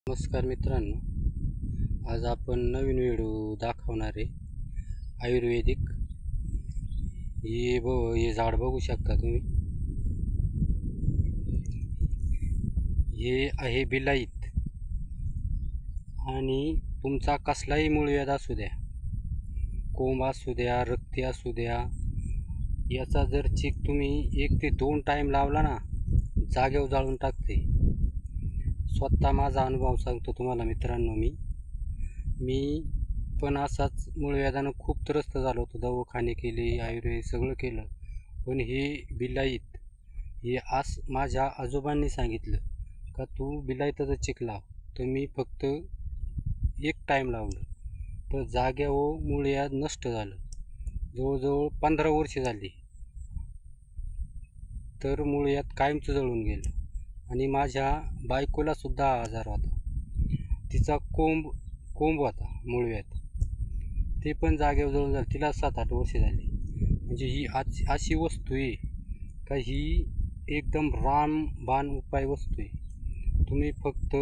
नमस्कार मित्रांनो, आज आपण नवीन व्हिडिओ दाखवणार आहे आयुर्वेदिक. हे झाड बघू शकता तुम्ही. हे आहे बिलाईत आणि तुमचा कसलाही मूळव्याध असू द्या, कोंब असू द्या, रक्ती असू द्या, याचा जर चीक तुम्ही 1 ते 2 टाईम लावला ना, जागेवर जाळून टाकते. स्वतः माझा अनुभव सांगतो तुम्हाला मित्रांनो. मी पण असाच मूळव्याधानं खूप त्रस्त झालो होतो. दवाखाने केले, आयुर्वेद सगळं केलं, पण हे बिलाईत हे माझ्या आजोबांनी सांगितलं का तू बिलाईताचं चीक लाव. तर मी फक्त 1 टाईम लावलं तर जाग्यावर मूळव्याध नष्ट झालं. जवळजवळ 15 वर्ष झाली तर मूळव्याध कायमचं जळून गेलं. आणि माझ्या बायकोला सुद्धा आजार होता. तिचा कोंब होता मूळव्याध, ते पण जागेवर जळून झालं. तिला 7-8 वर्ष झाली. म्हणजे ही अशी वस्तू आहे का ही एकदम रामबाण उपाय वस्तू आहे. तुम्ही फक्त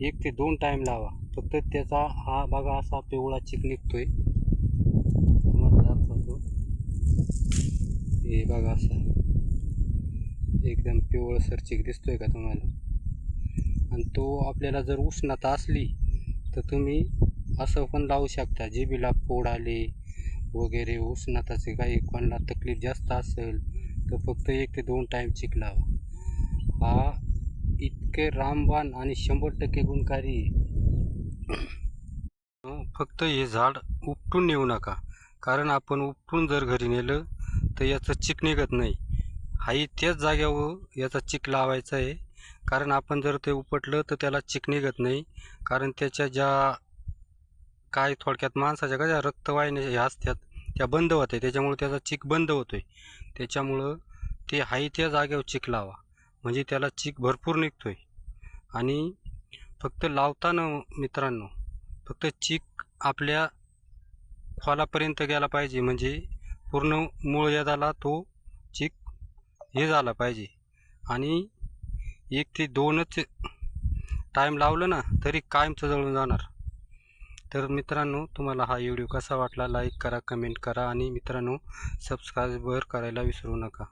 1 ते 2 टाईम लावा. फक्त त्याचा हा बघा असा पिवळा चिक निघतोय. तुम्हाला दाखवतो. हे बघा असा एकदम पिवळसर चिक दिसतोय का तुम्हाला. आणि तो आपल्याला जर उष्णता असली तर तुम्ही असं पण लावू शकता. जिभेला फोड आले वगैरे, उष्णताचे काही कोणाला तकलीफ जास्त असेल तर फक्त 1 ते 2 टाईम चिक लावा. हा इतके रामबाण आणि 100% गुणकारी. फक्त हे झाड उपटून नेऊ नका, कारण आपण उपटून जर घरी नेलं तर याचं चिक निघत नाही. हाही त्याच जाग्यावर याचा चिक लावायचा आहे, कारण आपण जर ते उपटलं तर त्याला चिक निघत नाही. कारण त्याच्या ज्या काय थोडक्यात माणसाच्या कशा रक्तवाहिन्या ह्या असतात त्या बंद होते, त्याच्यामुळे त्याचा चिक बंद होतोय. त्याच्यामुळं ते हाही त्या जागेवर चिक लावा, म्हणजे त्याला चिक भरपूर निघतोय. आणि फक्त लावताना मित्रांनो, फक्त चिक आपल्या खोलापर्यंत गेला पाहिजे, म्हणजे पूर्ण मूळव्याधाला तो चिक हे झाला पाहिजे. आणि 1 ते 2च टाईम लावलं ना तरी कायमचं जळून जाणार. तर मित्रांनो, तुम्हाला हा व्हिडिओ कसा वाटला लाईक करा, कमेंट करा आणि मित्रांनो सबस्क्राईबर करायला विसरू नका.